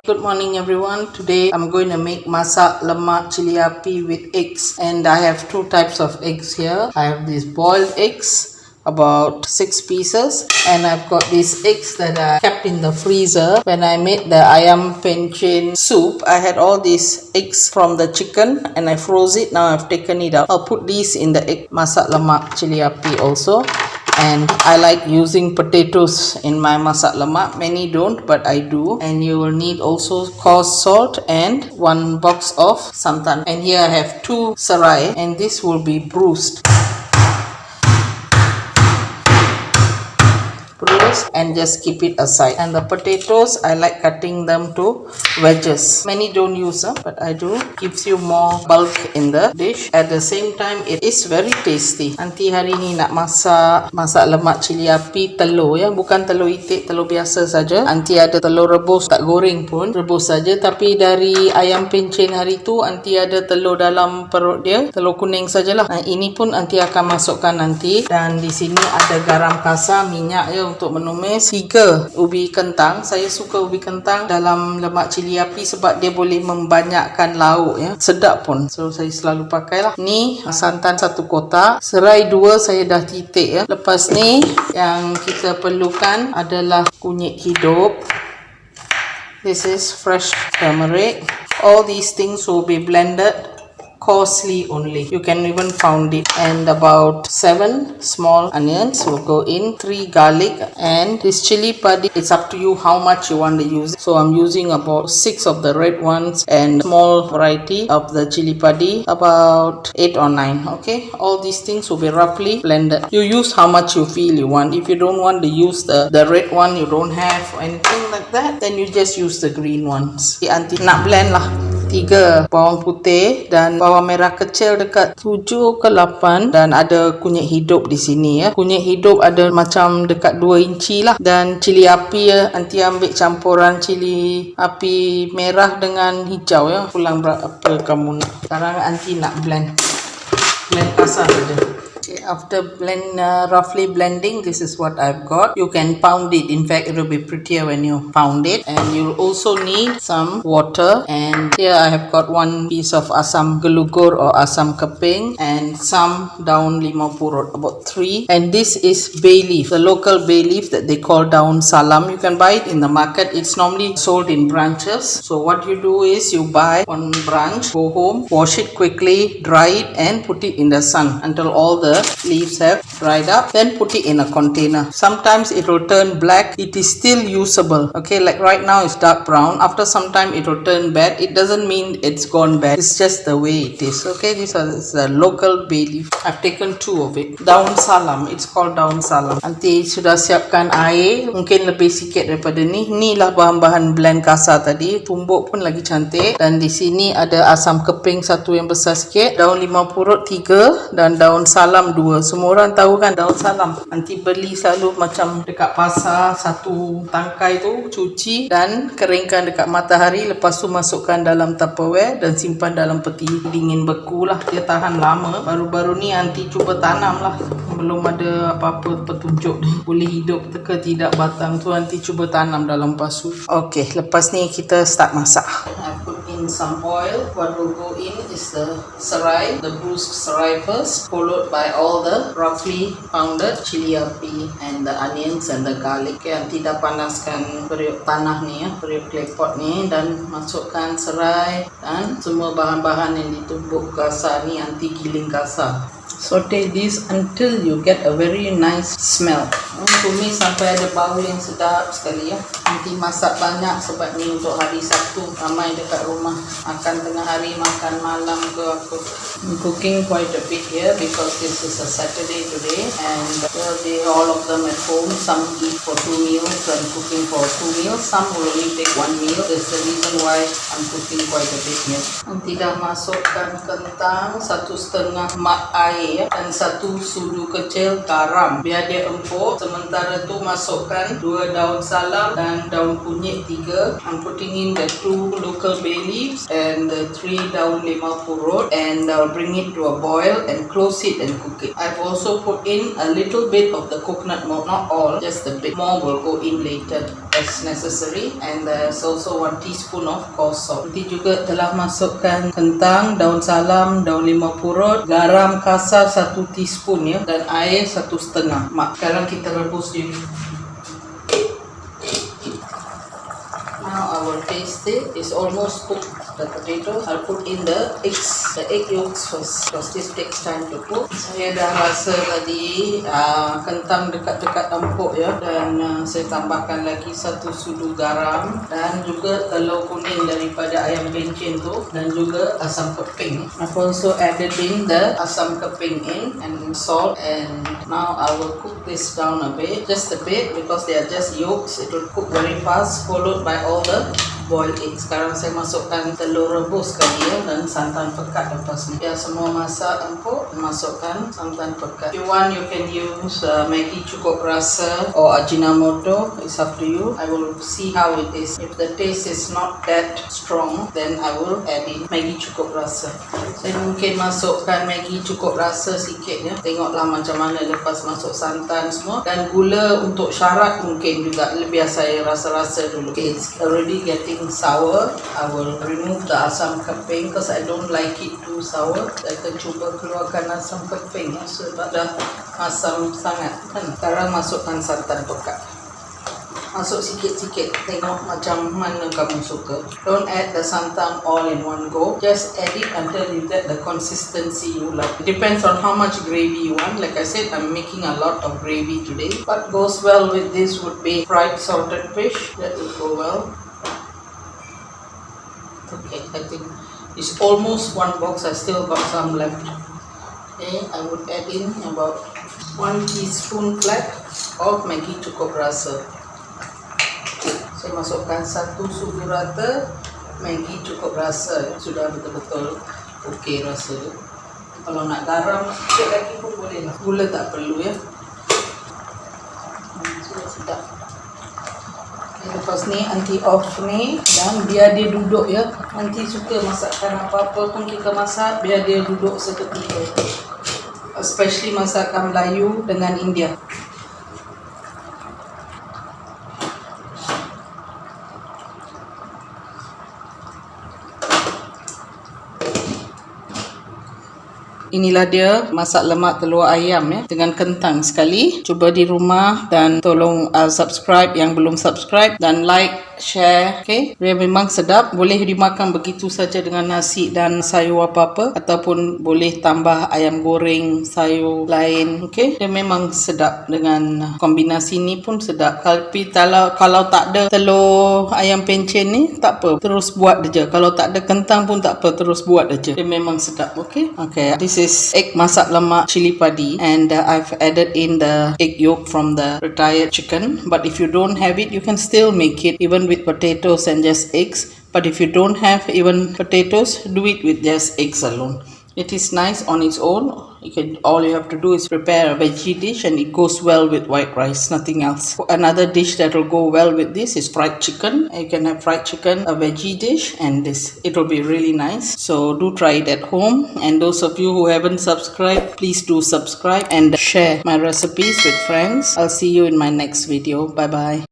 Good morning everyone. Today I'm going to make masak lemak cili padi with eggs, and I have two types of eggs here. I have these boiled eggs, about 6 pieces, and I've got these eggs that I kept in the freezer. When I made the ayam pencen soup, I had all these eggs from the chicken and I froze it. Now I've taken it out. I'll put these in the egg masak lemak cili padi also. And I like using potatoes in my masak lemak. Many don't, but I do. And you will need also coarse salt and 1 box of santan. And here I have 2 serai, and this will be bruised and just keep it aside. And the potatoes, I like cutting them to wedges. Many don't use them, but I do. Gives you more bulk in the dish. At the same time, it is very tasty. Nanti hari ni nak masak lemak cili padi telur ya, bukan telur itik, telur biasa saja. Nanti ada telur rebus, tak goreng pun, rebus saja. Tapi dari ayam pencen hari tu, nanti ada telur dalam perut dia, telur kuning sajalah. Nah, ini pun nanti akan masukkan nanti. Dan di sini ada garam kasar, minyak ya untuk menumis. 3 ubi kentang. Saya suka ubi kentang dalam lemak cili padi sebab dia boleh membanyakkan lauk ya, sedap pun. So saya selalu pakailah. Ni santan 1 kotak, serai 2 saya dah titik ya. Lepas ni yang kita perlukan adalah kunyit hidup. This is fresh turmeric. All these things will be blended coarsely only. You can even pound it. And about 7 small onions will go in, 3 garlic, and this chili padi, it's up to you how much you want to use. So I'm using about 6 of the red ones and small variety of the chili padi, about 8 or 9. Okay, all these things will be roughly blended. You use how much you feel you want. If you don't want to use the red one, you don't have or anything like that, then you just use the green ones. Nanti nak blend lah. 3 bawang putih dan bawang merah kecil dekat 7 ke 8, dan ada kunyit hidup di sini ya. Kunyit hidup ada macam dekat 2 inci lah. Dan cili api ya, nanti ambil campuran cili api merah dengan hijau ya. Pulang berapa kamu nak. Sekarang nanti nak blend kasar saja. Okay, after roughly blending, this is what I've got. You can pound it. In fact, it will be prettier when you pound it. And you'll also need some water. And here I have got 1 piece of asam gelugur or asam keping, and some daun limau purut, about 3. And this is bay leaf, the local bay leaf that they call daun salam. You can buy it in the market. It's normally sold in branches. So what you do is you buy 1 branch, go home, wash it quickly, dry it, and put it in the sun until all the leaves have dried up. Then put it in a container. Sometimes it will turn black. It is still usable. Okay, like right now it's dark brown. After some time it will turn bad. It doesn't mean it's gone bad. It's just the way it is. Okay, this is the local bay leaf. I've taken 2 of it. Daun salam. It's called daun salam. Nanti sudah siapkan air. Mungkin lebih sikit daripada ni. Inilah bahan-bahan blend kasar tadi. Tumbuk pun lagi cantik. Dan di sini ada asam keping 1 yang besar sikit. Daun limau purut 3 dan daun salam 2. Semua orang tahu kan daun salam. Nanti beli selalu macam dekat pasar 1 tangkai tu, cuci dan keringkan dekat matahari. Lepas tu masukkan dalam Tupperware dan simpan dalam peti dingin beku lah. Dia tahan lama. Baru-baru ni nanti cuba tanam lah. Belum ada apa-apa petunjuk boleh hidup ke tidak batang tu. Nanti cuba tanam dalam pasu. Okay, lepas ni kita start masak. I put in some oil. What will go in is the serai, the bruised serai first, followed by all the roughly pounded cili padi and the onions and the garlic. Okay, nanti dah panaskan periuk tanah ni ya, periuk klepot ni, dan masukkan serai dan semua bahan-bahan yang ditumbuk kasar ni, nanti giling kasar. Saute this until you get a very nice smell. Tumis sampai ada bau yang sedap sekali ya. Nanti masak banyak sebab ni untuk hari Sabtu. Ramai dekat rumah makan tengah hari, makan malam ke apa. I'm cooking quite a bit here because this is a Saturday today, and they all of them at home. Some eat for 2 meals. So I'm cooking for 2 meals. Some will only take 1 meal. That's the reason why I'm cooking quite a bit here. Nanti dah masukkan kentang 1,5 mak air. jahe ya, dan 1 sudu kecil garam biar dia empuk. Sementara tu masukkan 2 daun salam dan daun kunyit 3. I'm putting in the 2 local bay leaves and the 3 daun limau purut, and I'll bring it to a boil and close it and cook it. I've also put in a little bit of the coconut milk, not all, just a bit. More will go in later as necessary, and there's also 1 teaspoon of coarse salt. Nanti juga telah masukkan kentang, daun salam, daun limau purut, garam kasar 1 teaspoon ya, dan air 1,5. Sekarang kita rebus dulu. Now I will taste it. It's almost cooked, the potato. I'll put in the eggs, the egg yolks first, because this takes time to cook. Saya dah rasa tadi kentang dekat-dekat empuk ya, dan saya tambahkan lagi 1 sudu garam dan juga telur kuning daripada ayam pencen tu, dan juga asam keping. I've also added in the asam keping in and salt, and now I will cook this down a bit, just a bit, because they are just yolks. It will cook very fast, followed by all the boiled eggs. Sekarang saya masukkan telur rebus kali ya, dan santan pekat lepas ni. Ya, semua masak empuk, masukkan santan pekat. If you want, you can use Maggi cukup rasa or Ajinomoto. It's up to you. I will see how it is. If the taste is not that strong, then I will add in Maggi cukup rasa. Saya mungkin masukkan Maggi cukup rasa sikit ya. Tengoklah macam mana lepas masuk santan semua, dan gula untuk syarat mungkin juga biar saya rasa-rasa dulu. Okay, it's already getting sour. I will remove the asam keping because I don't like it too sour. Saya akan cuba keluarkan asam keping ya, sebab dah asam sangat kan. Sekarang masukkan santan pekat. Masuk sikit-sikit, tengok macam mana kamu suka. Don't add the santan all in one go. Just add it until you get the consistency you like. It depends on how much gravy you want. Like I said, I'm making a lot of gravy today. What goes well with this would be fried salted fish. That will go well. Okay, I think it's almost 1 box. I still got some left. Okay, I would add in about 1 teaspoon flat of Maggi cukup rasa. Saya masukkan 1 sudu rata Maggi cukup rasa. Sudah betul-betul okey rasa dia. Kalau nak garam sikit lagi pun boleh lah. Gula tak perlu ya. Sudah sedap. Lepas ni anti off ni, dan biar dia duduk ya. Nanti suka masakan apa-apa pun kita masak, biar dia duduk seketika. Especially masakan Melayu dengan India. Inilah dia masak lemak telur ayam ya, dengan kentang sekali. Cuba di rumah dan tolong subscribe yang belum subscribe, dan like, share. Okay, dia memang sedap. Boleh dimakan begitu saja dengan nasi dan sayur apa-apa, ataupun boleh tambah ayam goreng, sayur lain. Okay, dia memang sedap. Dengan kombinasi ni pun sedap. Tapi kalau tak ada telur ayam pencen ni, tak apa, terus buat aja. Kalau tak ada kentang pun tak apa, terus buat aja. Dia memang sedap. Okay, this is egg masak lemak cili padi, and I've added in the egg yolk from the retired chicken. But if you don't have it, you can still make it even with potatoes and just eggs. But if you don't have even potatoes, do it with just eggs alone. It is nice on its own. All you have to do is prepare a veggie dish, and it goes well with white rice, nothing else. Another dish that will go well with this is fried chicken. You can have fried chicken, a veggie dish, and this. It will be really nice. So do try it at home. And those of you who haven't subscribed, please do subscribe and share my recipes with friends. I'll see you in my next video. Bye bye.